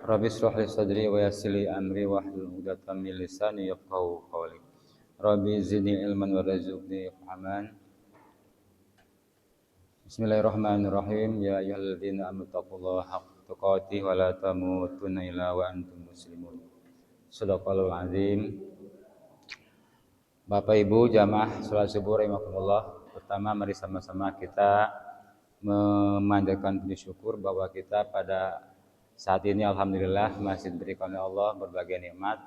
Rabbi shrah li sadri wa yassir li amri wahlul 'uqdatam min lisani yafqahu qawli. Rabbi zidni ilman warzuqni fahman. Bismillahirrahmanirrahim. Ya ayyuhalladzina amanu taqullaha haqqa tuqatih wa la tamutunna illa wa antum muslimun. Shadaqallahul azim. Bapak Ibu jamaah salat subuh rahimakumullah. Pertama mari sama-sama kita memanjatkan puji syukur bahwa kita pada saat ini alhamdulillah masih diberikan oleh Allah berbagai nikmat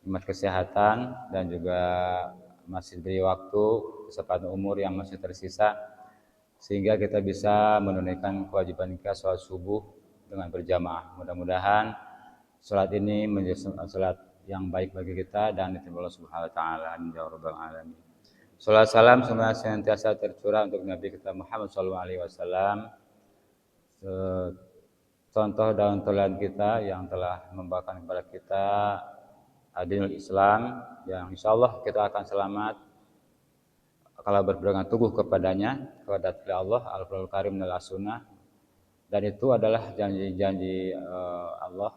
kesehatan dan juga masih diberi waktu kesempatan umur yang masih tersisa sehingga kita bisa menunaikan kewajiban kita sholat subuh dengan berjamaah. Mudah-mudahan sholat ini menjadi sholat yang baik bagi kita dan diterima Allah Subhanahu wa taala. Amin ya rabbal alamin. Salat salam semoga senantiasa tercurah untuk Nabi kita Muhammad sallallahu alaihi wasallam. Contoh dan teladan kita yang telah membawakan kepada kita dinul Islam yang insyaallah kita akan selamat kalau berpegang teguh kepadanya, kepada Allah Al-Qur'anul Karim dan As-Sunnah. Dan itu adalah janji-janji Allah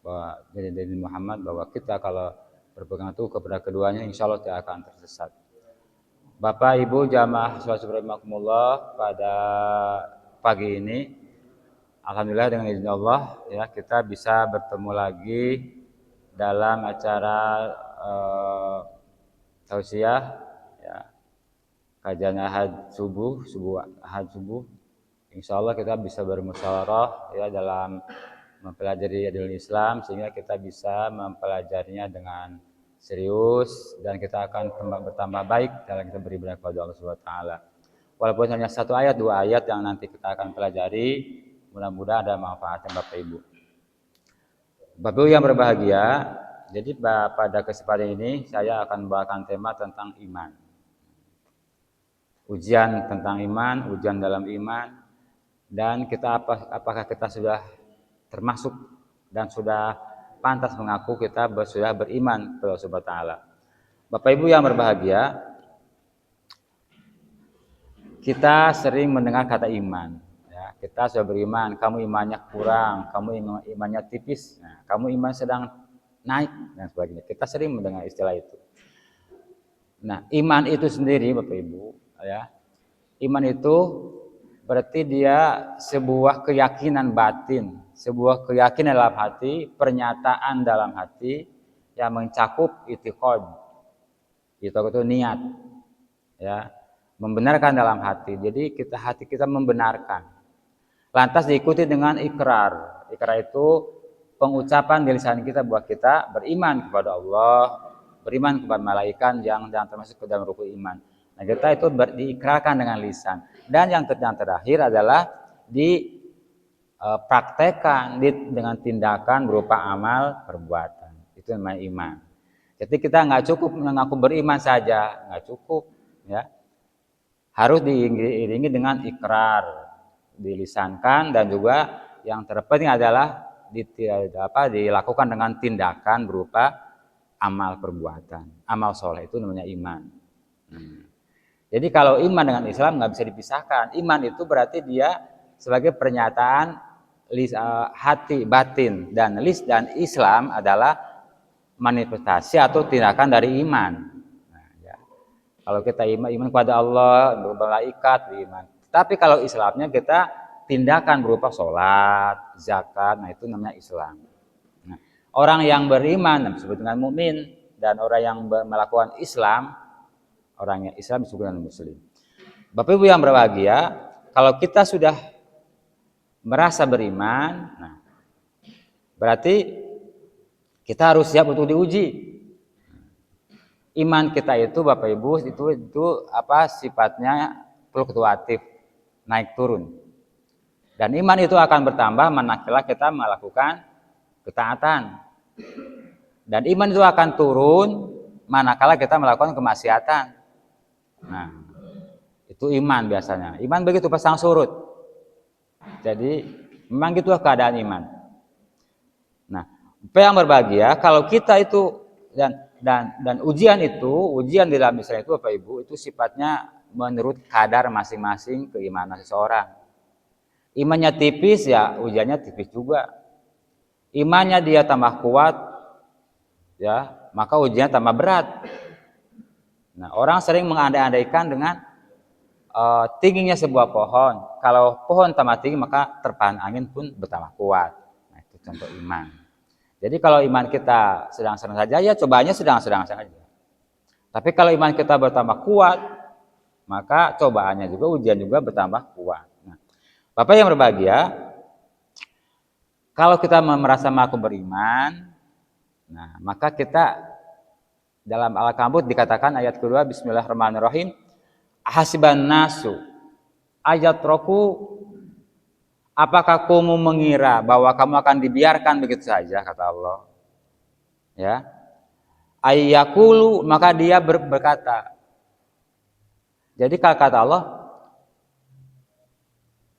bahwa janji Muhammad bahwa kita kalau berpegang teguh kepada keduanya insyaallah tidak akan tersesat. Bapak Ibu jamaah salat subuh rahimakumullah, pada pagi ini alhamdulillah dengan izin Allah ya kita bisa bertemu lagi dalam acara tausiah ya, kajian Ahad subuh Ahad subuh. Insyaallah kita bisa bermusyawarah ya dalam mempelajari adil Islam sehingga kita bisa mempelajarinya dengan serius dan kita akan bertambah baik dalam kita beribadah kepada Allah Subhanahu wa taala. Walaupun hanya satu ayat, dua ayat yang nanti kita akan pelajari, mudah-mudahan ada manfaatnya Bapak Ibu. Bapak Ibu yang berbahagia, jadi pada kesempatan ini saya akan membawakan tema tentang iman. Ujian tentang iman, ujian dalam iman, dan kita apakah kita sudah termasuk dan sudah pantas mengaku kita sudah beriman kepada Allah Subhanahu wa taala. Bapak Ibu yang berbahagia, kita sering mendengar kata iman. Ya, kita sudah beriman, kamu imannya kurang, kamu imannya tipis, nah, kamu iman sedang naik dan sebagainya. Kita sering mendengar istilah itu. Nah, iman itu sendiri, Bapak Ibu, ya, iman itu berarti dia sebuah keyakinan batin, sebuah keyakinan dalam hati, pernyataan dalam hati yang mencakup i'tiqad. I'tiqad itu niat. Ya, membenarkan dalam hati. Jadi hati kita membenarkan. Lantas diikuti dengan ikrar. Ikrar itu pengucapan di lisan kita bahwa kita beriman kepada Allah, beriman kepada malaikat yang termasuk ke dalam rukun iman. Nah, kita itu diikrarkan dengan lisan. Dan yang terakhir adalah dipraktekkan dengan tindakan berupa amal perbuatan. Itu namanya iman. Jadi kita nggak cukup mengaku beriman saja, nggak cukup, ya. Harus diiringi dengan ikrar, dilisankan, dan juga yang terpenting adalah dilakukan dengan tindakan berupa amal perbuatan. Amal soleh itu namanya iman. Jadi kalau iman dengan Islam nggak bisa dipisahkan. Iman itu berarti dia sebagai pernyataan hati batin, dan Islam adalah manifestasi atau tindakan dari iman. Nah, ya. Kalau kita iman kepada Allah, malaikat, iman. Tapi kalau Islamnya kita tindakan berupa sholat, zakat, nah itu namanya Islam. Nah, orang yang beriman disebut dengan mukmin, dan orang yang melakukan Islam, orang yang Islam disebut dengan Muslim. Bapak Ibu yang berbahagia, kalau kita sudah merasa beriman, nah, berarti kita harus siap untuk diuji. Iman kita itu Bapak Ibu itu sifatnya fluktuatif, naik turun. Dan iman itu akan bertambah manakala kita melakukan ketaatan. Dan iman itu akan turun manakala kita melakukan kemaksiatan. Nah, itu iman biasanya. Iman begitu pasang surut. Jadi memang gitu keadaan iman. Nah, apa yang berbahagia kalau kita itu dan ujian di dalam Islam itu Bapak Ibu itu sifatnya menurut kadar masing-masing keimanan seseorang. Imannya tipis ya ujiannya tipis juga. imannya dia tambah kuat, ya, maka ujian tambah berat. Nah, orang sering mengandai-andaikan dengan tingginya sebuah pohon. Kalau pohon tambah tinggi, maka terpahan angin pun bertambah kuat. Nah, itu contoh iman. Jadi kalau iman kita sedang-sedang saja, ya cobanya sedang-sedang saja. Tapi kalau iman kita bertambah kuat, maka cobaannya juga, ujian juga bertambah kuat. Nah, Bapak yang berbahagia, kalau kita merasa mengaku beriman, nah maka kita dalam Al-Ankabut dikatakan ayat kedua, Bismillahirrahmanirrahim, hasiban nasu ayat roku, apakah kamu mengira bahwa kamu akan dibiarkan begitu saja, kata Allah. Ya, ayyakulu, maka dia berkata. Jadi kata Allah,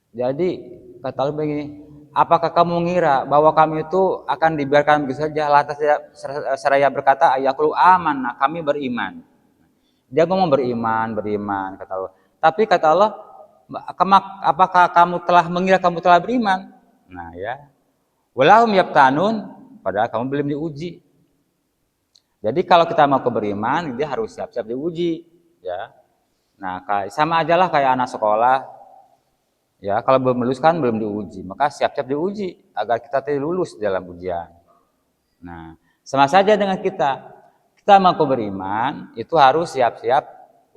jadi kata Allah begini, apakah kamu mengira bahwa kami itu akan dibiarkan begitu saja? Lantas seraya berkata, ayyakulu amanna, kami beriman. Dia ngomong beriman, kata Allah. Tapi kata Allah, apakah kamu telah mengira kamu telah beriman? Nah ya, walahum yaftanun, padahal kamu belum diuji. Jadi kalau kita mau beriman, dia harus siap-siap diuji, ya. Nah, sama aja lah kayak anak sekolah, ya. Kalau belum lulus kan belum diuji, maka siap-siap diuji agar kita lulus dalam ujian. Nah, sama saja dengan kita. Kita mau beriman, itu harus siap-siap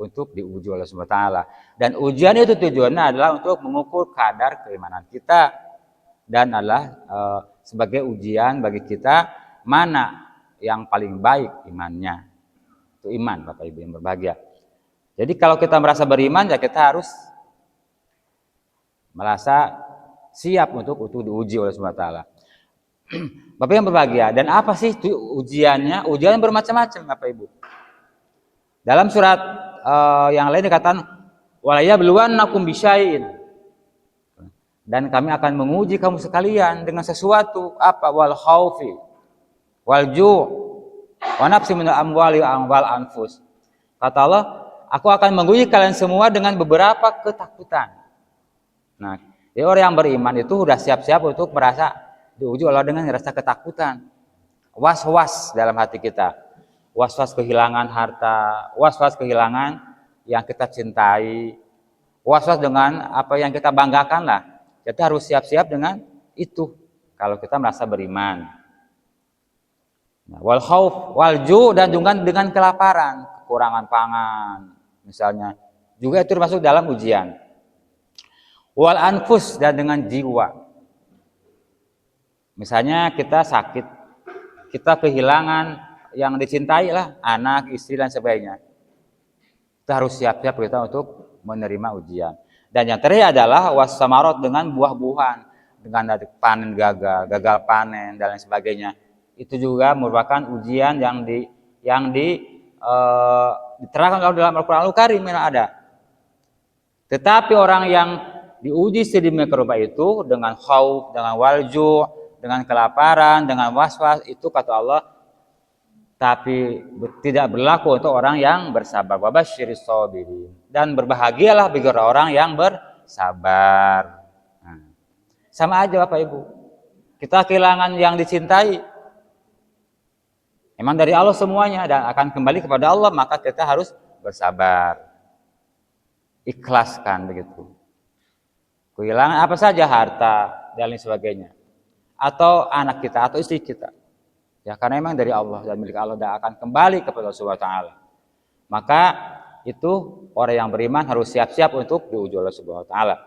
untuk diuji oleh Allah SWT. Dan ujian itu tujuannya adalah untuk mengukur kadar keimanan kita, dan adalah sebagai ujian bagi kita mana yang paling baik imannya. Itu iman, Bapak Ibu yang berbahagia. Jadi kalau kita merasa beriman, ya kita harus merasa siap untuk diuji oleh Allah SWT. Bapak yang berbahagia, dan apa sih itu ujiannya? Ujian bermacam-macam, Bapak Ibu. Dalam surat yang lain dikatakan, walayabluwannakum bisyai'in, dan kami akan menguji kamu sekalian dengan sesuatu, apa? Wal khaufi wal ju' wa nafsi minal amwali wal anfus. Kata Allah, aku akan menguji kalian semua dengan beberapa ketakutan. Nah, ya orang yang beriman itu sudah siap-siap untuk merasa diuji Allah dengan rasa ketakutan, was-was dalam hati kita, was-was kehilangan harta, was-was kehilangan yang kita cintai, was-was dengan apa yang kita banggakan lah. Kita harus siap-siap dengan itu kalau kita merasa beriman. Nah, wal khauf wal ju', dan juga dengan kelaparan, kekurangan pangan misalnya, juga itu termasuk dalam ujian. Wal anfus, dan dengan jiwa. Misalnya kita sakit, kita kehilangan yang dicintai lah, anak, istri dan sebagainya. Kita harus siap-siap kita untuk menerima ujian. Dan yang terakhir adalah wassamarot, dengan buah-buahan, dengan panen gagal panen dan lain sebagainya. Itu juga merupakan ujian yang diterangkan dalam Al-Qur'an Al-Karim yang ada. Tetapi orang yang diuji sedemikian rupa itu dengan khauf, dengan walju, dengan kelaparan, dengan waswas, itu kata Allah, tapi tidak berlaku untuk orang yang bersabar. Wabasyiris shabirin, dan berbahagialah bagi orang yang bersabar. Nah, sama aja Bapak Ibu, kita kehilangan yang dicintai, emang dari Allah semuanya dan akan kembali kepada Allah, maka kita harus bersabar, ikhlaskan begitu. Kehilangan apa saja, harta dan lain sebagainya, atau anak kita atau istri kita, ya karena memang dari Allah dan milik Allah, dan akan kembali kepada Allah Subhanahu wa taala. Maka itu orang yang beriman harus siap-siap untuk diuji oleh Allah Subhanahu wa taala.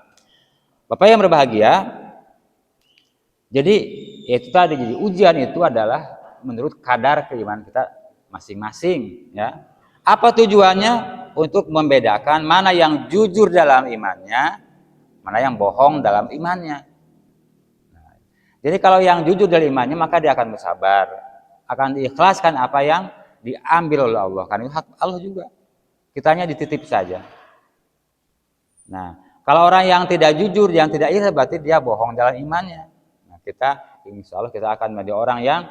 Bapak yang berbahagia, jadi itu tadi, jadi ujian itu adalah menurut kadar keimanan kita masing-masing, ya. Apa tujuannya? Untuk membedakan mana yang jujur dalam imannya, mana yang bohong dalam imannya. Nah, jadi kalau yang jujur dalam imannya, maka dia akan bersabar, akan diikhlaskan apa yang diambil oleh Allah, karena itu hak Allah juga. Kitanya dititip saja. Nah, kalau orang yang tidak jujur, yang tidak ikhlas, berarti dia bohong dalam imannya. Nah, kita insya Allah kita akan menjadi orang yang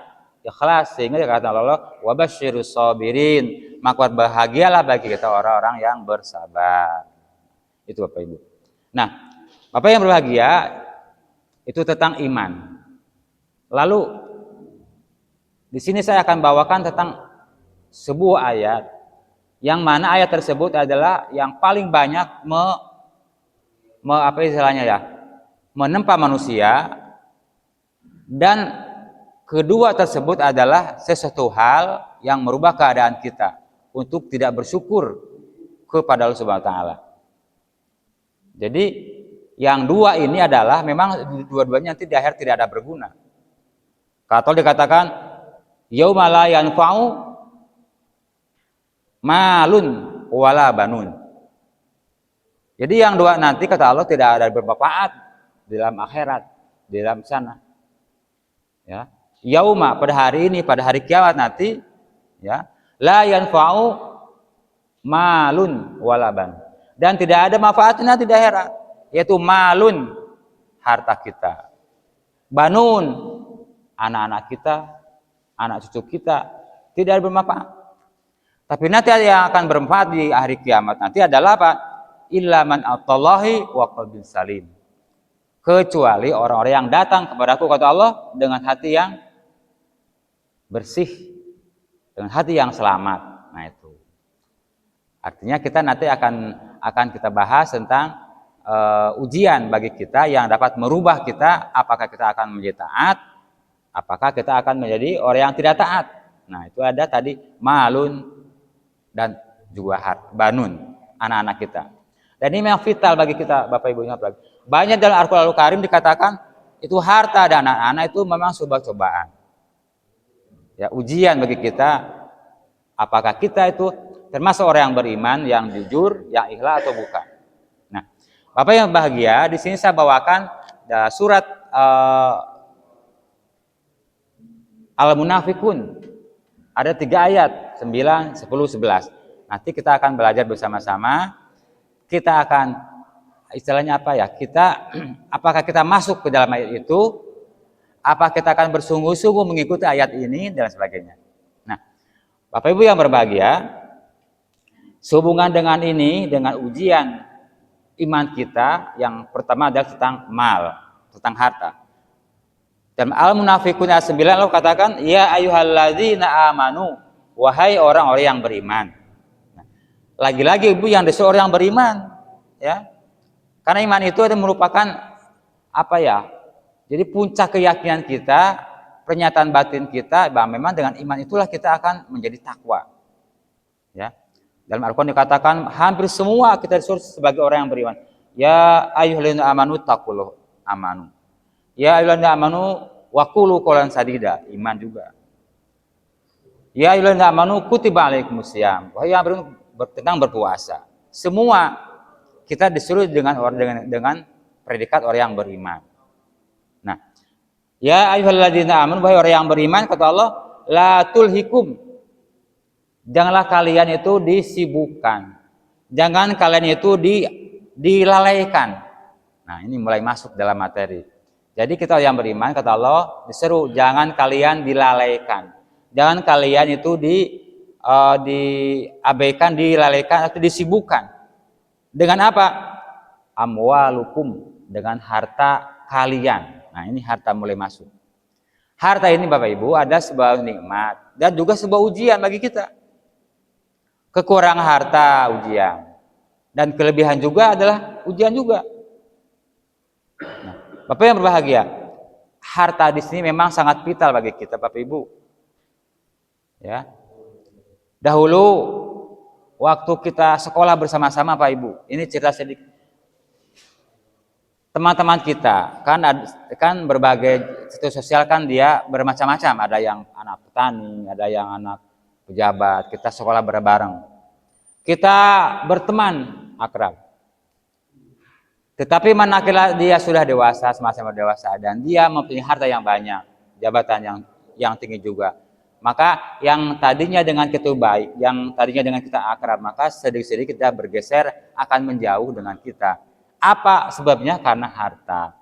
ikhlas, sehingga kata Allah, wabasyiris shabirin, maka bahagialah bagi kita orang-orang yang bersabar. Itu Bapak Ibu. Nah, Bapak yang berbahagia, itu tentang iman. Lalu Di sini saya akan bawakan tentang sebuah ayat yang mana ayat tersebut adalah yang paling banyak apa istilahnya ya, menempa manusia, dan kedua tersebut adalah sesuatu hal yang merubah keadaan kita untuk tidak bersyukur kepada Allah Subhanahu wa taala. Jadi yang dua ini adalah memang dua-duanya nanti di akhir tidak ada berguna. Kalau dikatakan yauma la yanfa'u malun wala banun. Jadi yang dua nanti kata Allah tidak ada bermanfaat di dalam akhirat, di dalam sana. Ya. Yauma pada hari ini, pada hari kiamat nanti, ya, la yanfa'u malun wala banun. Dan tidak ada manfaatnya nanti di akhirat, yaitu malun, harta kita, banun, anak-anak kita, anak cucu kita, tidak bermanfaat. Tapi nanti yang akan bermanfaat di hari kiamat nanti adalah apa? Illa man atallahi wa qalbin salim. Kecuali orang-orang yang datang kepadaku, kata Allah, dengan hati yang bersih, dengan hati yang selamat. Nah itu. Artinya kita nanti akan kita bahas tentang ujian bagi kita yang dapat merubah kita, apakah kita akan menjadi taat, apakah kita akan menjadi orang yang tidak taat. Nah itu ada tadi malun dan juga banun, anak-anak kita. Dan ini memang vital bagi kita, Bapak Ibu ingat lagi. Banyak dalam Al-Qur'anul Karim dikatakan itu harta dan anak-anak itu memang sebuah cobaan. Ya, ujian bagi kita, apakah kita itu termasuk orang yang beriman, yang jujur, yang ikhlas atau bukan. Nah, Bapak yang bahagia, di sini saya bawakan surat Al-Munafikun. Ada 3 ayat, 9, 10, 11. Nanti kita akan belajar bersama-sama. Kita akan istilahnya apa ya? Apakah kita masuk ke dalam ayat itu? Apa kita akan bersungguh-sungguh mengikuti ayat ini dan sebagainya. Nah, Bapak Ibu yang berbahagia, sehubungan dengan ini, dengan ujian iman kita, yang pertama adalah tentang mal, tentang harta. Dan Al-Munafikun ayat 9 Allah katakan, ya ayyuhalladzina amanu, wahai orang-orang yang beriman. Nah, lagi-lagi Ibu yang disuruh orang yang beriman, ya. Karena iman itu merupakan apa ya? Jadi puncak keyakinan kita, pernyataan batin kita, bahwa memang dengan iman itulah kita akan menjadi takwa. Ya. Dalam Al-Qur'an dikatakan hampir semua kita disuruh sebagai orang yang beriman. Ya ayyuhalladzina amanu taqullah, amanu. Ya ayyuhalladzina amanu wa qulu qawlan sadida, iman juga. Ya ayyuhalladzina amanu kutiba alaikumusiyam, wahai yang beriman tentang berpuasa. Semua kita disuruh dengan predikat orang yang beriman. Nah, ya ayyuhalladzina amanu, wahai orang yang beriman, kata Allah, la tulhikum, janganlah kalian itu disibukkan, jangan kalian itu dilalaikan. Nah, ini mulai masuk dalam materi. Jadi kita yang beriman, kata Allah, diseru jangan kalian dilalaikan, jangan kalian itu diabaikan, dilalaikan atau disibukkan. Dengan apa? Amwalukum, dengan harta kalian. Nah ini harta mulai masuk. Harta ini Bapak Ibu ada sebuah nikmat dan juga sebuah ujian bagi kita. Kekurangan harta ujian, dan kelebihan juga adalah ujian juga. Nah, Bapak yang berbahagia, harta di sini memang sangat vital bagi kita Bapak Ibu. Ya. Dahulu waktu kita sekolah bersama-sama Pak Ibu, ini cerita sedikit. Teman-teman kita kan berbagai situs sosial kan dia bermacam-macam, ada yang anak petani, ada yang anak pejabat. Kita sekolah bareng, kita berteman akrab. Tetapi manakala dia sudah dewasa, sama-sama dewasa, dan dia mempunyai harta yang banyak, jabatan yang tinggi juga, maka yang tadinya dengan kita baik, yang tadinya dengan kita akrab, maka sedikit-sedikit kita bergeser akan menjauh dengan kita. Apa sebabnya? Karena harta.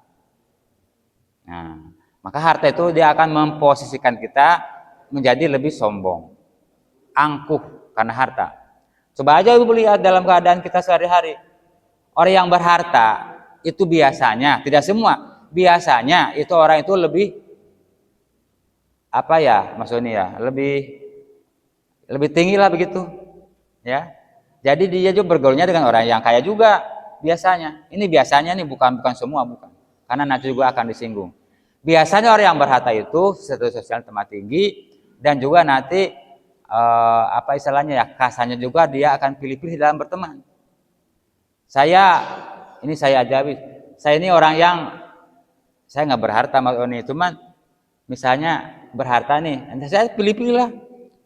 Nah, maka harta itu dia akan memposisikan kita menjadi lebih sombong, angkuh karena harta. Coba aja Ibu lihat dalam keadaan kita sehari-hari. Orang yang berharta itu biasanya, tidak semua, biasanya itu orang itu lebih apa ya Mas Oni ya, lebih tinggi lah begitu ya. Jadi dia juga bergaulnya dengan orang yang kaya juga biasanya. Ini biasanya nih, bukan semua, bukan. Karena nanti juga akan disinggung. Biasanya orang yang berharta itu status sosial tempat tinggi, dan juga nanti apa istilahnya ya, kasarnya juga dia akan pilih-pilih dalam berteman. Saya ajabi, saya ini orang yang saya nggak berharta Mas Oni, cuman misalnya berharta nih, nanti saya pilih-pilih lah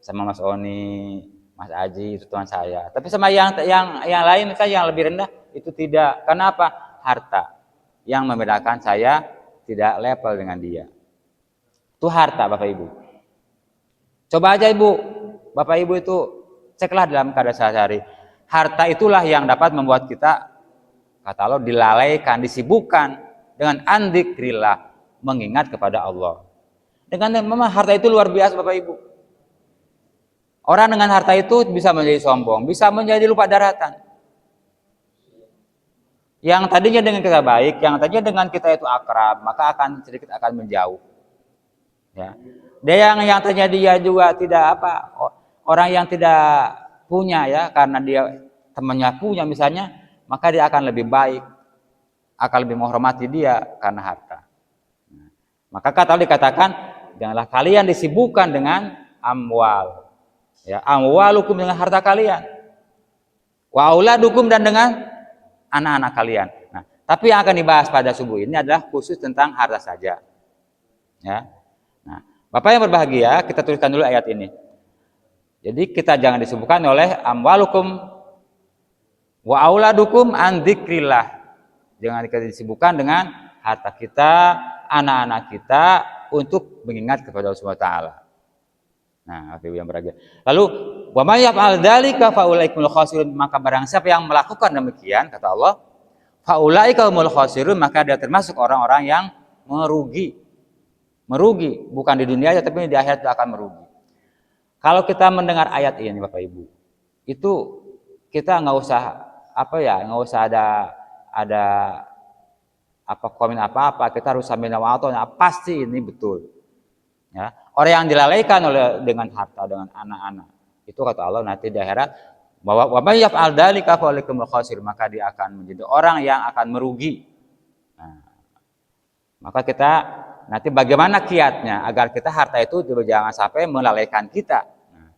sama Mas Oni, Mas Aji, itu teman saya. Tapi sama yang lain, misalnya yang lebih rendah, itu tidak. Kenapa? Harta yang membedakan saya tidak level dengan dia. Itu harta, Bapak Ibu. Coba aja Ibu, Bapak Ibu itu ceklah dalam keadaan sehari-hari. Harta itulah yang dapat membuat kita, kata Allah, dilalaikan, disibukkan dengan andikrillah, mengingat kepada Allah. Dengan memang harta itu luar biasa Bapak Ibu. Orang dengan harta itu bisa menjadi sombong, bisa menjadi lupa daratan. Yang tadinya dengan kita baik, yang tadinya dengan kita itu akrab, maka akan sedikit akan menjauh. Ya. Dia yang tadinya dia juga tidak orang yang tidak punya ya, karena dia temannya punya misalnya, maka dia akan lebih baik, akan lebih menghormati dia karena harta. Maka kata Allah dikatakan, janganlah kalian disibukkan dengan amwal. Ya, amwalukum dengan harta kalian. Wa auladukum dan dengan anak-anak kalian. Nah, tapi yang akan dibahas pada subuh ini adalah khusus tentang harta saja. Ya. Nah, Bapak yang berbahagia, kita tuliskan dulu ayat ini. Jadi kita jangan disibukkan oleh amwalukum wa auladukum an dzikrillah. Jangan kita disibukkan dengan harta kita, anak-anak kita untuk mengingat kepada Allah Subhanahu wa taala. Nah, Bapak yang berbahagia. Lalu, wa may yaf'al dzalika fa ulaikumul khasirun, maka barang siapa yang melakukan demikian, kata Allah, fa ulaikumul khasirun, maka dia termasuk orang-orang yang merugi. Merugi, bukan di dunia aja, tapi di akhirat akan merugi. Kalau kita mendengar ayat ini Bapak Ibu, itu kita nggak usah nggak usah ada komen apa-apa, kita harus sambil nawatun, pasti ini betul. Ya, orang yang dilalaikan dengan harta, dengan anak-anak, itu kata Allah nanti di akhirat, bahwa wa may yaf'al dzalika fa ulaikumul khasir, maka dia akan menjadi orang yang akan merugi. Nah, maka kita nanti bagaimana kiatnya agar kita harta itu jangan sampai melalaikan kita. Nah,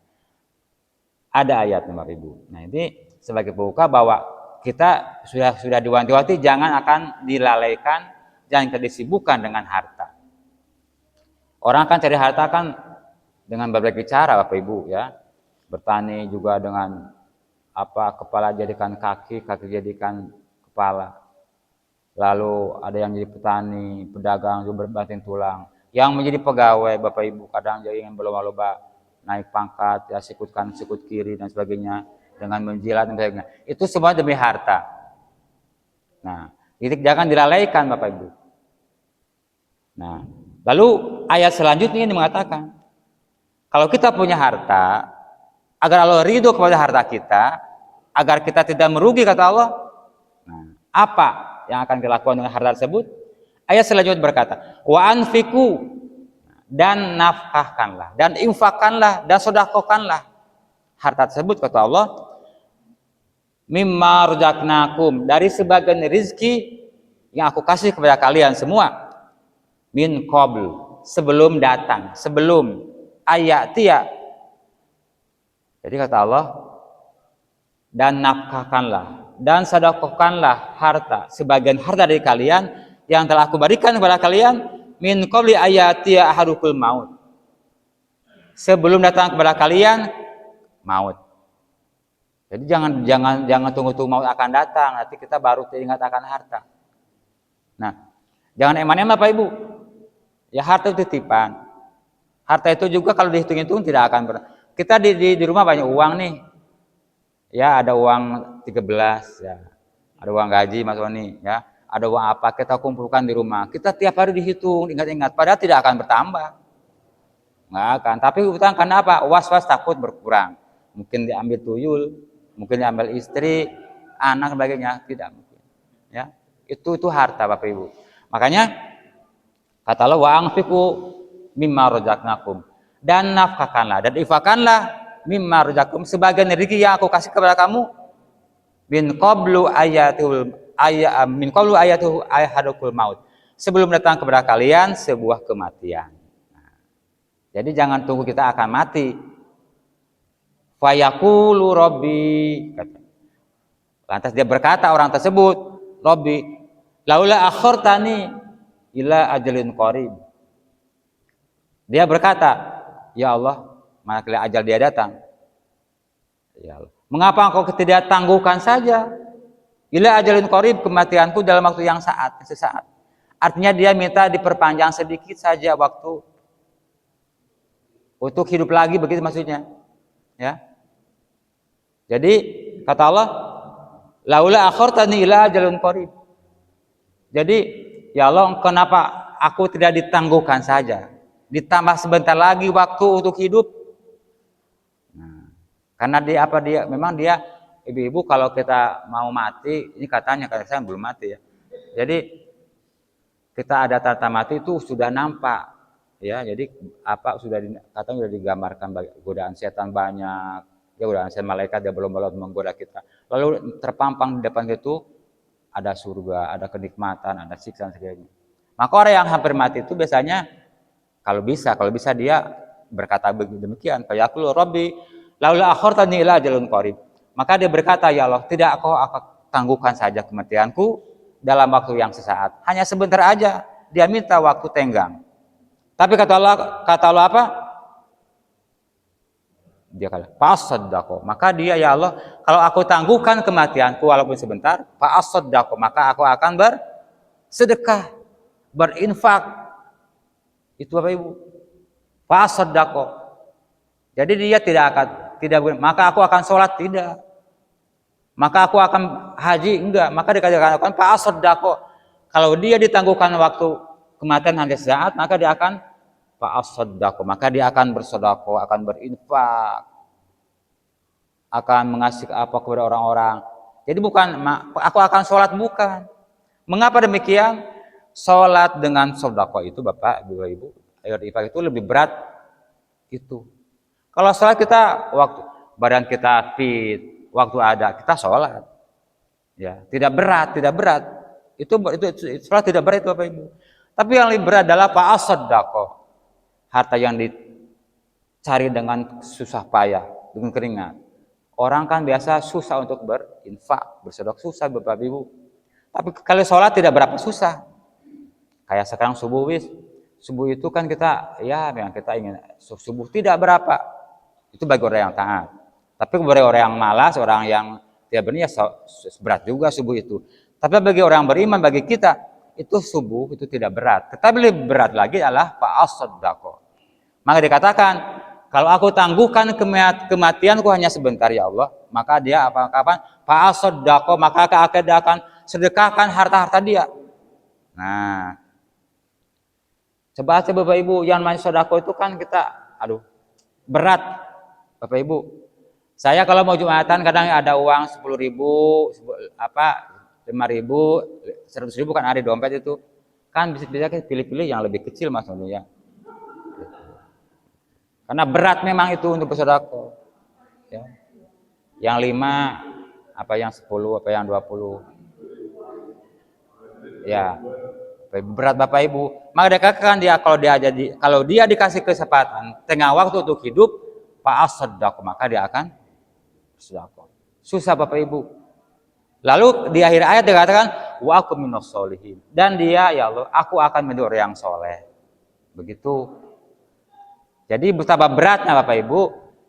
ada ayatnya Bapak Ibu. Nah, ini sebagai pembuka bahwa kita sudah diwanti-wanti jangan akan dilalaikan, jangan disibukkan dengan harta. Orang akan cari harta kan dengan berbagai cara Bapak Ibu ya. Bertani juga dengan kepala jadikan kaki, kaki jadikan kepala. Lalu ada yang jadi petani, pedagang juga berbanting tulang. Yang menjadi pegawai Bapak Ibu kadang jadi ingin berlomba-lomba naik pangkat, ya sikut kanan, sikut kiri dan sebagainya, dengan menjilat dan sebagainya. Itu semua demi harta. Nah, itu jangan dilalaikan Bapak Ibu. Nah, lalu ayat selanjutnya ini mengatakan, kalau kita punya harta, agar Allah ridho kepada harta kita, agar kita tidak merugi kata Allah. Nah, apa yang akan dilakukan dengan harta tersebut? Ayat selanjutnya berkata, wa anfiku, dan nafkahkanlah, dan infakkanlah, dan sedekahkanlah harta tersebut kata Allah, mimma razaqnakum, dari sebagian rezeki yang aku kasih kepada kalian semua, min qabl, sebelum datang, sebelum ayatia. Jadi kata Allah, dan nafkahkanlah dan sedekahkanlah harta, sebagian harta dari kalian yang telah aku berikan kepada kalian, min qabli ayatia ahadukul maut, sebelum datang kepada kalian maut. Jadi jangan tunggu maut akan datang, nanti kita baru teringat akan harta. Nah, jangan eman-eman Bapak Ibu. Ya, harta itu titipan. Harta itu juga kalau dihitung-hitung tidak akan pernah. Kita di rumah banyak uang nih. Ya, ada uang 13 ya. Ada uang gaji Mas Oni ya. Ada uang apa kita kumpulkan di rumah. Kita tiap hari dihitung, ingat-ingat, padahal tidak akan bertambah. Nggak akan. Tapi utang karena apa? Was-was takut berkurang. Mungkin diambil tuyul, mungkin diambil istri, anak sebagainya, tidak mungkin. Ya. Itu harta Bapak Ibu. Makanya kata Allah, wa anfiqu, mimma razaqnakum, dan nafkahkanlah dan infakkanlah mimma razaqnakum sebagian rezeki yang aku kasih kepada kamu min qablu ayatul ayahadukul maut, sebelum datang kepada kalian sebuah kematian. Jadi jangan tunggu kita akan mati. Fayaqulu rabbi, lantas dia berkata orang tersebut, Rabbi laula akhartani ila ajalin qarib. Dia berkata, ya Allah, manakala ajal dia datang, ya Allah, mengapa engkau tidak tangguhkan saja ila ajalin qarib, kematianku dalam waktu yang sesaat. Artinya dia minta diperpanjang sedikit saja waktu untuk hidup lagi, begitu maksudnya, ya. Jadi kata Allah, laula akhartani ila ajalin qarib. Jadi ya Allah, kenapa aku tidak ditangguhkan saja, ditambah sebentar lagi waktu untuk hidup. Nah, karena memang dia ibu-ibu kalau kita mau mati, ini katanya saya belum mati ya. Jadi kita ada tanda mati itu sudah nampak ya. Jadi katanya sudah digambarkan godaan setan banyak, ya godaan setan malaikat dia belum menggoda kita. Lalu terpampang di depan itu ada surga, ada kenikmatan, ada siksa dan sebagainya. Maka orang yang hampir mati itu biasanya kalau bisa dia berkata demikian, fayaqulu rabbi laula akhartani ila ajalin qarib. Maka dia berkata, ya Allah, tidak kau akan tangguhkan saja kematianku dalam waktu yang sesaat, hanya sebentar aja. Dia minta waktu tenggang. Tapi kata Allah apa? Dia kata fa'asaddaqo, maka dia, ya Allah, kalau aku tangguhkan kematianku walaupun sebentar, fa'asaddaqo, maka aku akan bersedekah, berinfak. Itu Bapak Ibu, fa'asaddaqo. Jadi dia tidak maka aku akan sholat, tidak, maka aku akan haji, enggak. Maka dikatakan fa'asaddaqo, kalau dia ditangguhkan waktu kematian hanya sesaat, maka dia akan fa'asaddaqo, maka dia akan bersedekah, akan berinfak, akan ngasih apa kepada orang-orang. Jadi bukan aku akan sholat, bukan. Mengapa demikian? Sholat dengan sedekah itu Bapak Ibu, infak itu lebih berat itu. Kalau sholat kita waktu badan kita fit, waktu ada kita sholat, ya tidak berat. Itu sholat tidak berat itu Bapak Ibu. Tapi yang lebih berat adalah fa'asaddaqo, harta yang dicari dengan susah payah, dengan keringat. Orang kan biasa susah untuk berinfak, bersedekah, susah Bapak Ibu. Tapi kalau sholat tidak berapa susah. Kayak sekarang subuh itu kan kita, ya memang kita ingin subuh tidak berapa. Itu bagi orang yang taat. Tapi bagi orang yang malas, orang yang tidak berniat, berat juga subuh itu. Tapi bagi orang yang beriman, bagi kita, itu subuh itu tidak berat. Tetapi lebih berat lagi adalah fa'asaddaqo. Maka dikatakan, kalau aku tangguhkan kematianku hanya sebentar ya Allah, maka dia kapan? Fa'asaddaqo, maka dia akan sedekahkan harta-harta dia. Nah, coba Bapak Ibu, yang namanya sedekah itu kan kita, berat Bapak Ibu. Saya kalau mau Jumatan kadang ada uang 10.000, 5.000, 100.000 kan ada di dompet itu. Kan bisa pilih-pilih yang lebih kecil maksudnya. Karena berat memang itu untuk bersedekah. Ya. Yang 5, yang 10, yang 20. Ya. Berat Bapak Ibu. Maka dikatakan kalau dia dikasih kesempatan tengah waktu untuk hidup, fa'asaddaqo, maka dia akan bersedekah. Susah Bapak Ibu. Lalu di akhir ayat dikatakan wa aku minas sholihin, dan dia, ya Allah, aku akan menjadi orang yang soleh. Begitu. Jadi betapa beratnya Bapak Ibu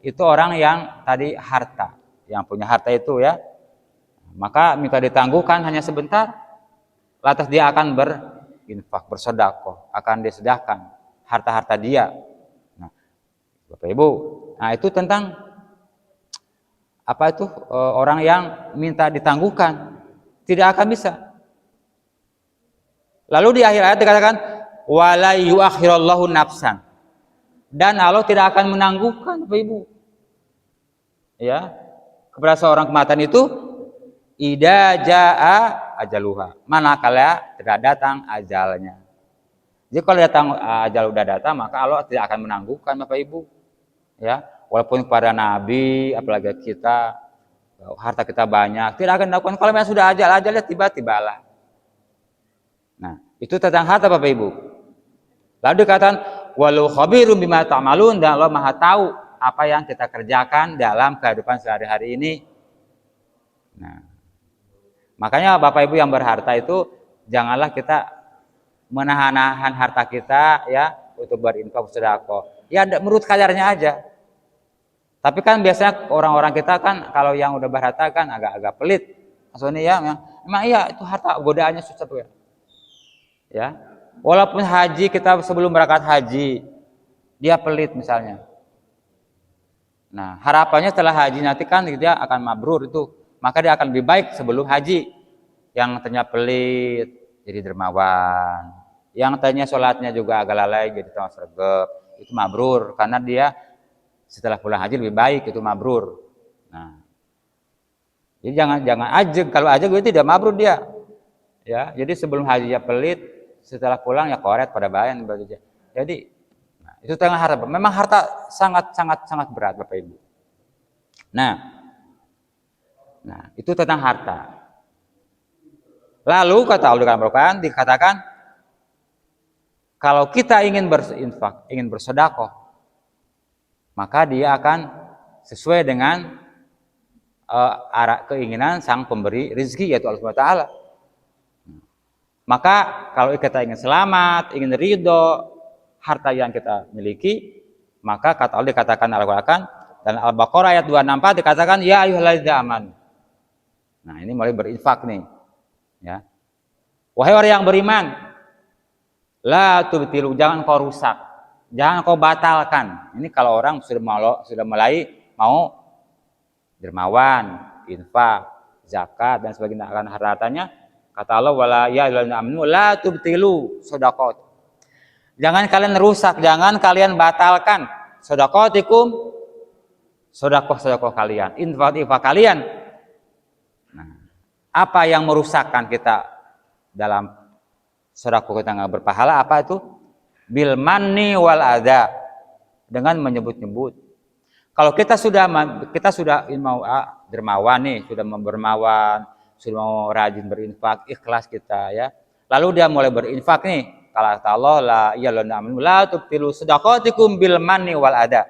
itu orang yang tadi harta, yang punya harta itu ya. Maka minta ditangguhkan hanya sebentar, lantas dia akan berinfak, bersedekah, akan disedekahkan harta-harta dia. Nah, Bapak Ibu, itu tentang orang yang minta ditangguhkan tidak akan bisa. Lalu di akhir ayat dikatakan wala yuakhirallahu nafsan, dan Allah tidak akan menangguhkan Bapak Ibu ya kepada seorang kematian itu idza jaa ajaluha, manakala tidak datang ajalnya. Jadi kalau datang ajal udah datang, maka Allah tidak akan menangguhkan Bapak Ibu. Ya, walaupun para nabi, apalagi kita, harta kita banyak, tidak akan dilakukan. Kalau memang sudah ajalnya tiba-tibalah. Nah, itu tentang harta Bapak Ibu. Lalu dikatakan walau khabirum bima ta'malun, dan Allah Maha tahu apa yang kita kerjakan dalam kehidupan sehari-hari ini. Nah, makanya Bapak Ibu yang berharta itu janganlah kita menahan-nahan harta kita ya untuk berinfak sedekah. Ya menurut kadarnya aja. Tapi kan biasanya orang-orang kita kan kalau yang udah berharta kan agak-agak pelit. Maksudnya ya, memang iya itu harta godaannya susah tuh ya. Ya. Walaupun haji kita sebelum berangkat haji dia pelit misalnya. Nah, harapannya setelah haji nanti kan dia akan mabrur itu. Maka dia akan lebih baik sebelum haji. Yang ternyata pelit jadi dermawan. Yang tadinya sholatnya juga agak lalai jadi tambah sregep. Itu mabrur karena dia setelah pulang haji lebih baik, itu mabrur. Nah, jadi jangan ajeg, kalau ajeg itu tidak mabrur dia. Ya, jadi sebelum haji ya pelit, setelah pulang ya koret pada bayan begitu. Jadi nah, itu tengah harta. Memang harta sangat berat Bapak Ibu. Nah, itu tentang harta. Lalu kata Allah dalam Al-Quran dikatakan kalau kita ingin berinfak, ingin bersedekah, maka dia akan sesuai dengan arah keinginan sang pemberi rezeki yaitu Allah Subhanahu wa taala. Maka kalau kita ingin selamat, ingin ridho harta yang kita miliki, maka kata Allah dikatakan Al-Quran dan Al-Baqarah ayat 264 dikatakan ya ayyuhalladzina amanu. Nah, ini mulai berinfak nih. Ya. Wahai orang yang beriman, la tubtilu, jangan kau rusak, jangan kau batalkan. Ini kalau orang sudah mulai mau dermawan, infak, zakat dan sebagainya akan hartanya, kata Allah wala ya ayyuhalladzina amanu la tubtilu shadaqat. Jangan kalian rusak, jangan kalian batalkan shadaqatikum, sedekah kalian, infak kalian. Nah, apa yang merusakkan kita dalam sedekah kita nggak berpahala apa itu? Bil manni wal adza, dengan menyebut-nyebut. Kalau kita sudah mau dermawan nih, sudah bermawan, sudah mau rajin berinfak, ikhlas kita ya. Lalu dia mulai berinfak nih. Kata Allah la ya'lamu amanu la tubtilu shadaqatikum bil manni wal adza.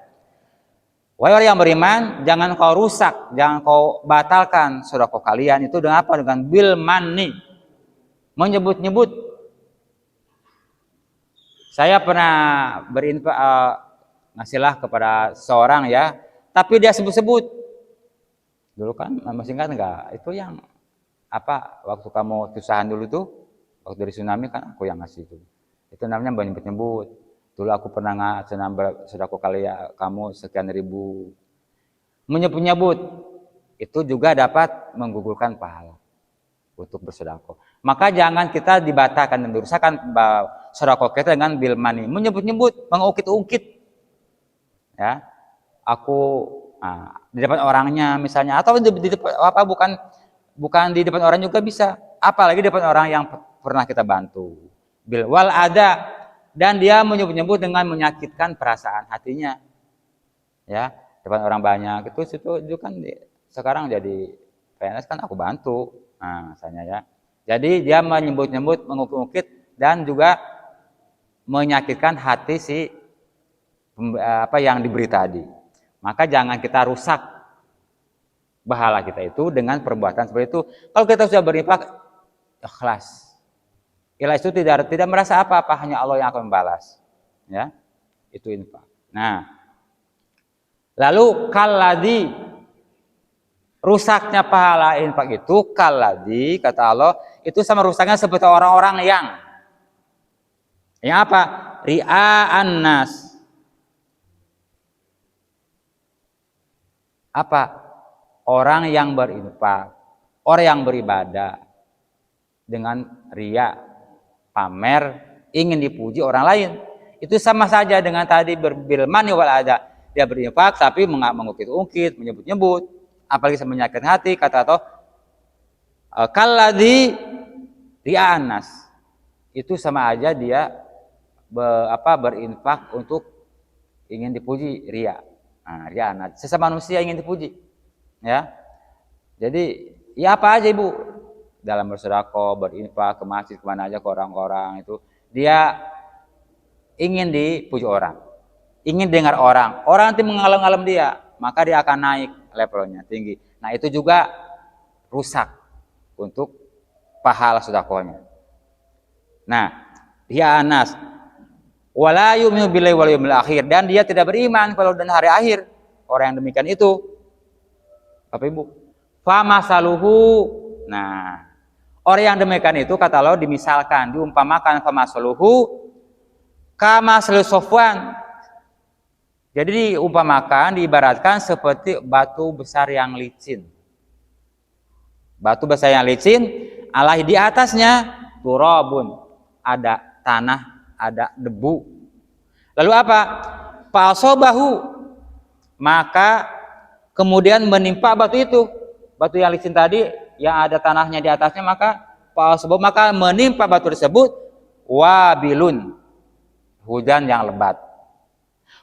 Wahai orang yang beriman, jangan kau rusak, jangan kau batalkan sedekah kalian itu dengan apa? Dengan bil manni. Menyebut-nyebut. Saya pernah berinfak ngasihlah kepada seorang ya, tapi dia sebut-sebut. Dulu kan masih ingat enggak? Itu yang apa waktu kamu kesusahan dulu tuh, waktu dari tsunami kan aku yang ngasih itu. Itu namanya menyebut-nyebut. Dulu aku pernah ngasih sedekah kalian kamu sekian ribu. Menyebut-nyebut itu juga dapat menggugurkan pahala untuk bersedekah. Maka jangan kita dibatalkan dan dirusakkan sedekah kita dengan bil mani, menyebut-nyebut, mengungkit-ungkit. Ya, aku di depan orangnya misalnya, atau di depan apa bukan di depan orang juga bisa, apalagi di depan orang yang pernah kita bantu. Bil wal ada, dan dia menyebut-nyebut dengan menyakitkan perasaan hatinya. Ya, depan orang banyak itu kan sekarang jadi PNS kan aku bantu. Nah, misalnya ya. Jadi dia menyebut-nyebut, mengungkit dan juga menyakitkan hati si apa yang diberi tadi. Maka jangan kita rusak pahala kita itu dengan perbuatan seperti itu. Kalau kita sudah berinfak ikhlas. Ikhlas itu tidak merasa apa-apa, hanya Allah yang akan membalas. Ya. Itu infak. Nah, lalu kalladzi, rusaknya pahala infak itu kalladzi kata Allah itu sama rusaknya seperti orang-orang yang apa? Ria'an nas. Apa? Orang yang berinfak, orang yang beribadah dengan riya, pamer, ingin dipuji orang lain. Itu sama saja dengan tadi bil mani wal adza. Dia berinfak tapi mengungkit-ungkit, menyebut-nyebut, apalagi menyakitkan hati, kata Allah kalladzi ria'an nas. Itu sama aja dia berinfak untuk ingin dipuji, ria. Nah, ria. Nah, sesama manusia ingin dipuji. Ya. Jadi, ya apa aja Ibu? Dalam bersedekah, berinfak ke masjid, kemana aja ke orang-orang itu, dia ingin dipuji orang, ingin dengar orang. Orang nanti mengalem-alem dia, maka dia akan naik levelnya tinggi. Nah, itu juga rusak untuk pahala sedekahnya. Nah, ya Anas, wala yu'minu billahi wal yawmil akhir, dan dia tidak beriman kalau dan hari akhir. Orang yang demikian itu, Bapak Ibu, famasaluhu. Nah, orang yang demikian itu kata Allah dimisalkan, diumpamakan famasaluhu kama Sofwan. Jadi diumpamakan, diibaratkan seperti batu besar yang licin. Batu besar yang licin, alaihi di atasnya turabun, ada tanah, ada debu. Lalu apa? Fa'asobahu, maka kemudian menimpa batu itu. Batu yang licin tadi yang ada tanahnya di atasnya, maka fa'asobahu, maka menimpa batu tersebut wabilun, hujan yang lebat.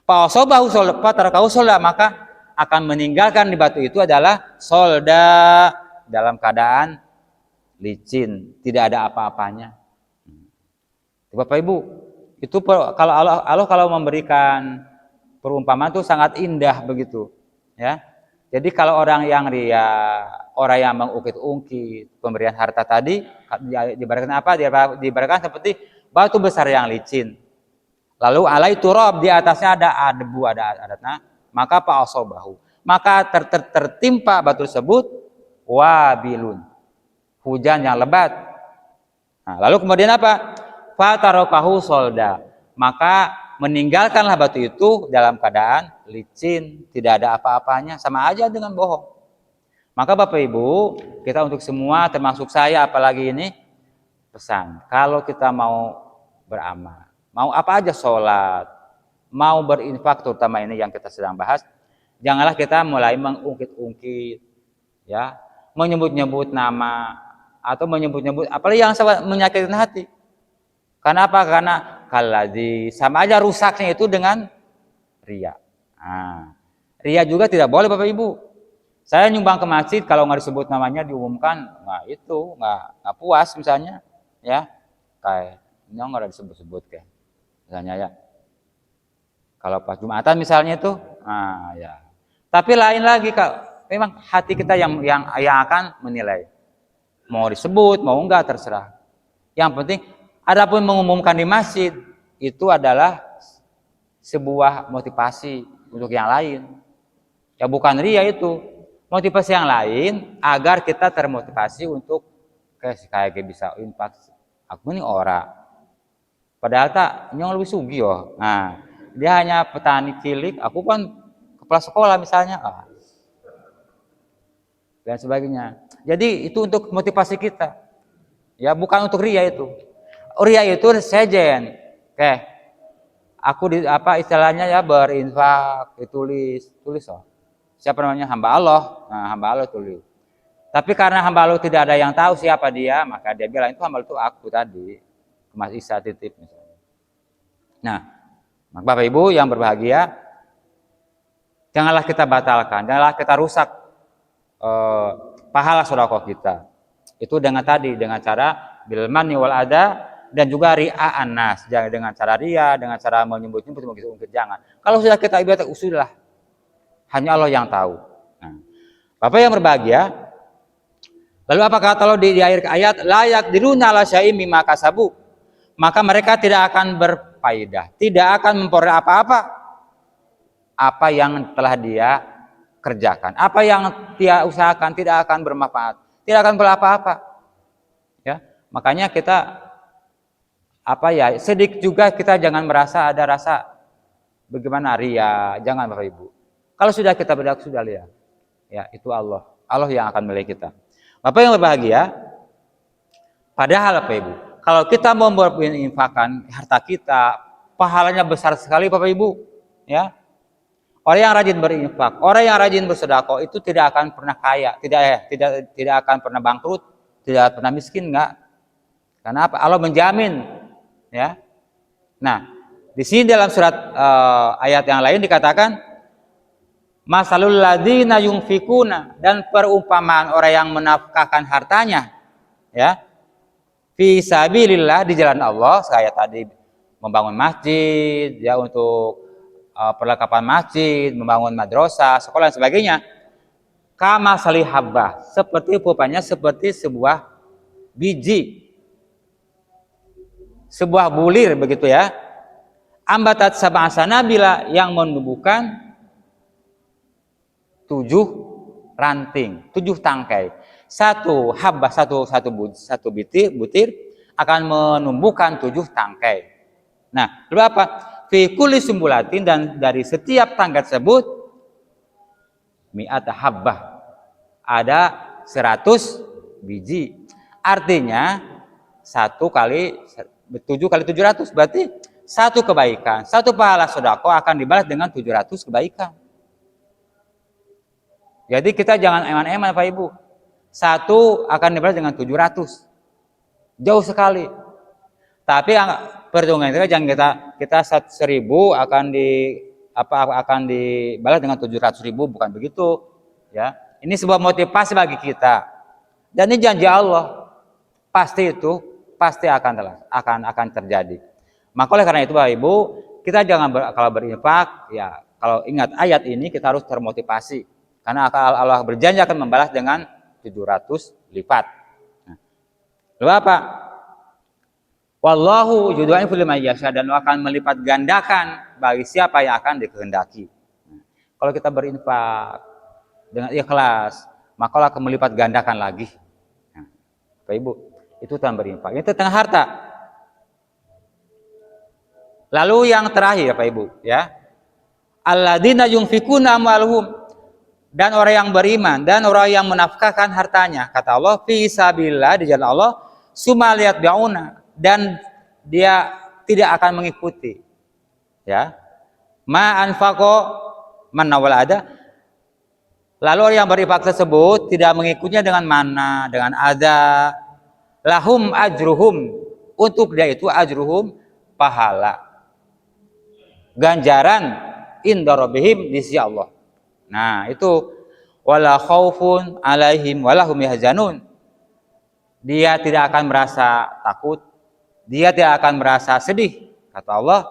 Fa'asobahu fatarakahu solda, maka akan meninggalkan di batu itu adalah solda, dalam keadaan licin, tidak ada apa-apanya. Bapak Ibu, itu kalau Allah kalau memberikan perumpamaan itu sangat indah begitu, ya. Jadi kalau orang yang ria, orang yang mengungkit-ungkit pemberian harta tadi, diibaratkan apa? Diibaratkan seperti batu besar yang licin. Lalu alai turab, di atasnya ada debu, ada tanah, maka fa'asobahu, maka tertimpa batu tersebut wabilun, hujan yang lebat. Nah, lalu kemudian apa? Fatarakahu solda, maka meninggalkanlah batu itu dalam keadaan licin, tidak ada apa-apanya, sama aja dengan bohong. Maka Bapak Ibu, kita untuk semua, termasuk saya apalagi ini, pesan, kalau kita mau beramal, mau apa aja, sholat, mau berinfak, terutama ini yang kita sedang bahas, janganlah kita mulai mengungkit-ungkit, ya, menyebut-nyebut nama atau menyebut-nyebut apalagi yang menyakitkan hati. Karena apa? Karena kalladzi, sama aja rusaknya itu dengan ria. Nah, ria juga tidak boleh Bapak Ibu. Saya nyumbang ke masjid, kalau nggak disebut namanya diumumkan, nah itu nggak puas misalnya, ya, kayak ini nggak ada disebut-sebut kayak, misalnya ya. Kalau pas Jumatan misalnya itu, nah ya. Tapi lain lagi Kak, memang hati kita yang akan menilai. Mau disebut, mau enggak, terserah. Yang penting, adapun mengumumkan di masjid, itu adalah sebuah motivasi untuk yang lain. Ya bukan ria itu. Motivasi yang lain, agar kita termotivasi untuk kayak bisa infak. Aku ini orang. Padahal tak, nyong lebih sugi oh. Nah, dia hanya petani cilik, aku kan kepala sekolah misalnya. Dan sebagainya. Jadi itu untuk motivasi kita, ya bukan untuk ria itu. Ria itu sejen, aku istilahnya ya berinfak, ditulis oh. Siapa namanya? Hamba Allah. Nah, hamba Allah tulis. Tapi karena hamba Allah tidak ada yang tahu siapa dia, maka dia bilang itu hamba itu aku tadi, Mas Isa titip misalnya. Nah, Bapak Ibu yang berbahagia, janganlah kita batalkan, janganlah kita rusak pahala sedekah kita. Itu dengan cara bil manni wal ada, dan juga ria'an nas, jangan dengan cara ria, dengan cara menyebut-nyebut mengungkit, jangan. Kalau sudah kita ibadah, usudlah, hanya Allah yang tahu. Nah, Bapak yang berbahagia, lalu apa kata Allah di akhir ayat, layak diruna la syai'im mimma kasabu, maka mereka tidak akan berfaedah, tidak akan memperoleh apa yang telah dia kerjakan, apa yang dia usahakan tidak akan bermanfaat, tidak akan berapa-apa. Ya, makanya kita sedikit juga kita jangan merasa ada rasa bagaimana ria, jangan Bapak Ibu. Kalau sudah kita berdak sudah lihat, ya itu Allah yang akan milik kita. Bapak yang berbahagia, padahal Bapak Ibu, kalau kita mau berinfakan harta kita, pahalanya besar sekali Bapak Ibu, ya. Orang yang rajin berinfak, orang yang rajin bersedekah itu tidak akan pernah kaya, tidak akan pernah bangkrut, tidak pernah miskin, enggak. Karena apa? Allah menjamin, ya. Nah, Di sini dalam surat ayat yang lain dikatakan masalul ladzina yunfikuna, dan perumpamaan orang yang menafkahkan hartanya ya fi sabilillah, di jalan Allah, saya tadi membangun masjid ya untuk perlengkapan masjid, membangun madrasah, sekolah dan sebagainya. Kama salihabbah, seperti rupanya seperti sebuah biji, sebuah bulir begitu ya. Ambatat sab'a sanabila, yang menumbuhkan 7 ranting, 7 tangkai. Satu habbah, satu butir akan menumbuhkan 7 tangkai. Nah, lalu apa? Fi kulli sumbulatin, dan dari setiap tangkai tersebut mi'at habbah, ada 100 biji. Artinya 1 kali 7 kali 700, berarti 1 kebaikan, 1 pahala sedekah akan dibalas dengan 700 kebaikan. Jadi kita jangan eman-eman Pak Ibu. 1 akan dibalas dengan 700. Jauh sekali. Tapi perhitungan kita jangan 1.000 akan dibalas dengan 700.000, bukan begitu ya. Ini sebuah motivasi bagi kita. Dan ini janji Allah. Pasti akan terjadi. Maka oleh karena itu Bapak Ibu, kita jangan kalau berinfak ya, kalau ingat ayat ini kita harus termotivasi. Karena Allah berjanji akan membalas dengan 700 lipat. Nah, lalu apa? Wallahu yudha'ifu liman yasha, dan akan melipat gandakan bagi siapa yang akan dikehendaki. Nah, kalau kita berinfak dengan ikhlas, maka Allah akan melipat gandakan lagi. Nah, Bapak Ibu, itu tentang berinfak. Ini tentang harta. Lalu yang terakhir Bapak Ibu, ya. Alladzina yunfikuna amwalahum, dan orang yang beriman dan orang yang menafkahkan hartanya, kata Allah, fi sabilillah, di jalan Allah, sumaliyat bi'una, dan dia tidak akan mengikuti ya ma anfaqo man wal ada. Lalu orang yang berinfak tersebut tidak mengikutnya dengan mana, dengan ada. Lahum ajruhum, untuk dia itu ajruhum, pahala, ganjaran, inda rabbihim, di sisi Allah. Nah, itu wala khaufun alaihim walahum yahzanun. Dia tidak akan merasa takut, dia tidak akan merasa sedih, kata Allah,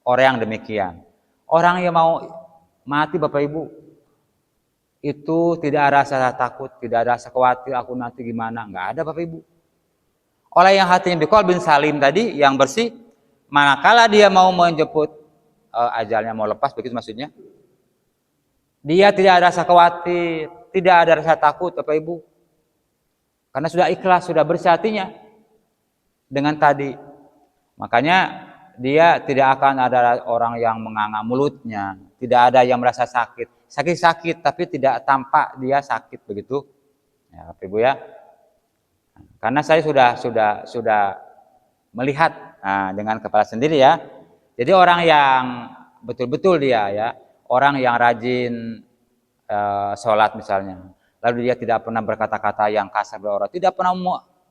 orang yang demikian. Orang yang mau mati Bapak Ibu, itu tidak ada rasa takut, tidak ada rasa khawatir aku nanti gimana, enggak ada Bapak Ibu. Orang yang hatinya biqalbin salim tadi, yang bersih, manakala dia mau menjemput ajalnya, mau lepas, begitu maksudnya, dia tidak ada rasa khawatir, tidak ada rasa takut Bapak Ibu. Karena sudah ikhlas, sudah bersih hatinya dengan tadi. Makanya dia tidak akan ada orang yang menganga mulutnya, tidak ada yang merasa sakit. Sakit-sakit tapi tidak tampak dia sakit, begitu. Ya, Bapak Ibu ya. Karena saya sudah melihat dengan kepala sendiri ya. Jadi orang yang betul-betul dia ya, orang yang rajin sholat misalnya, lalu dia tidak pernah berkata-kata yang kasar pada orang, tidak pernah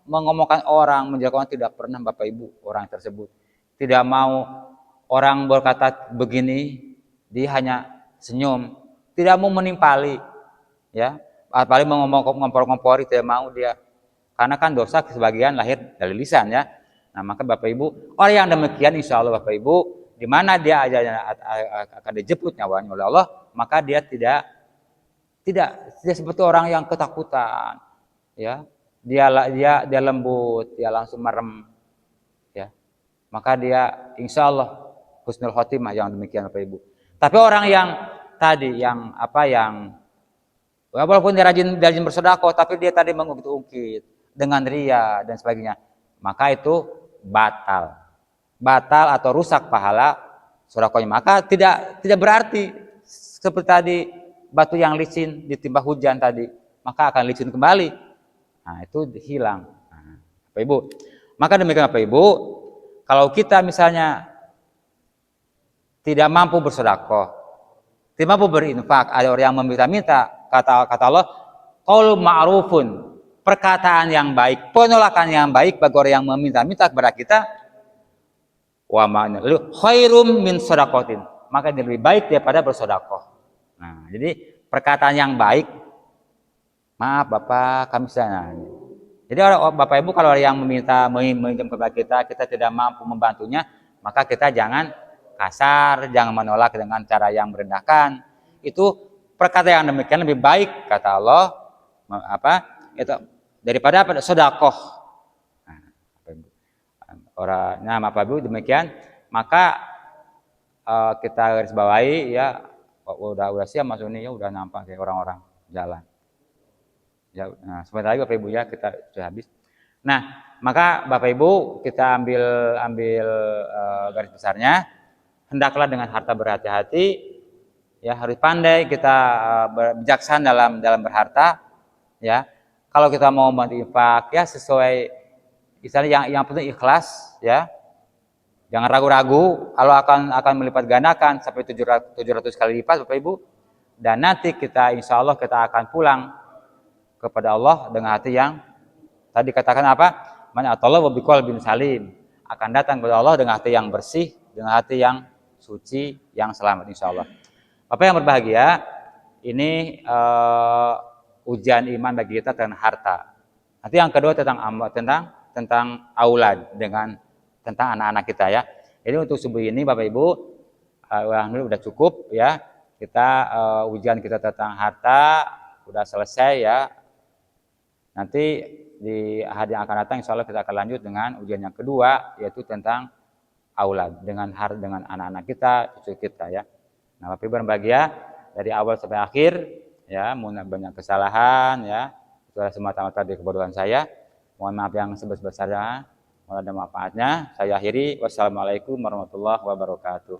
mengomongkan orang, menjatuhkan, tidak pernah Bapak Ibu orang tersebut. Tidak mau orang berkata begini, dia hanya senyum, tidak mau menimpali, ya, apalagi mengompor-ngompori, tidak mau dia, karena kan dosa sebagian lahir dari lisan ya. Nah maka Bapak Ibu, orang yang demikian insya Allah Bapak Ibu, di mana dia akan dijemput nyawanya oleh Allah, maka dia tidak seperti orang yang ketakutan, ya. Dia lembut, dia langsung merem, ya. Maka dia insya Allah husnul khotimah yang demikian Bapak Ibu. Tapi orang yang tadi yang walaupun dia rajin bersedekah, tapi dia tadi mengungkit-ungkit dengan ria dan sebagainya, maka itu batal atau rusak pahala sedekahnya. Maka tidak berarti seperti tadi batu yang licin ditimpa hujan tadi, maka akan licin kembali. Nah, itu hilang. Nah, Bapak Ibu, maka demikian Bapak Ibu, kalau kita misalnya tidak mampu bersedekah, tidak mampu berinfak, ada orang yang meminta-minta, kata Allah, qaul ma'rufun, perkataan yang baik, penolakan yang baik bagi orang yang meminta-minta kepada kita, Wa ma'ana lalu khairum min shadaqatin, maka ini lebih baik daripada bersedekah. Nah, jadi perkataan yang baik, maaf Bapak, kami sana. Jadi Bapak Ibu kalau yang meminjam kepada kita tidak mampu membantunya, maka kita jangan kasar, jangan menolak dengan cara yang merendahkan. Itu perkataan yang demikian lebih baik kata Allah itu daripada sedekah. Nah, Bapak Ibu demikian, maka kita garis bawahi ya, udah siap Mas Uni ya, udah nampak kayak orang-orang jalan. Ya, nah, sebentar lagi Bapak Ibu ya, kita sudah habis. Nah, maka Bapak Ibu kita ambil garis besarnya, hendaklah dengan harta berhati-hati, ya harus pandai kita bijaksana dalam berharta, ya. Kalau kita mau berinfak ya sesuai misalnya yang penting ikhlas, ya. Jangan ragu-ragu, kalau akan melipat gandakan sampai 700 kali lipat Bapak Ibu. Dan nanti kita insya Allah kita akan pulang kepada Allah dengan hati yang tadi katakan apa? Man atallahu biqalbin salim, akan datang kepada Allah dengan hati yang bersih, dengan hati yang suci, yang selamat insya Allah. Bapak yang berbahagia, ini ujian iman bagi kita tentang harta. Nanti yang kedua tentang aulad, tentang anak-anak kita ya. Jadi untuk subuh ini Bapak Ibu, alhamdulillah udah cukup ya. Kita ujian kita tentang harta udah selesai ya. Nanti di hari yang akan datang insya Allah kita akan lanjut dengan ujian yang kedua, yaitu tentang aulad, dengan anak-anak kita, cucu kita ya. Nah Bapak Ibu berbahagia, dari awal sampai akhir ya, banyak kesalahan ya, itu adalah semata-mata dari kebodohan saya. Mohon maaf yang sebesar-besarnya, mohon ada manfaatnya. Saya akhiri, wassalamualaikum warahmatullahi wabarakatuh.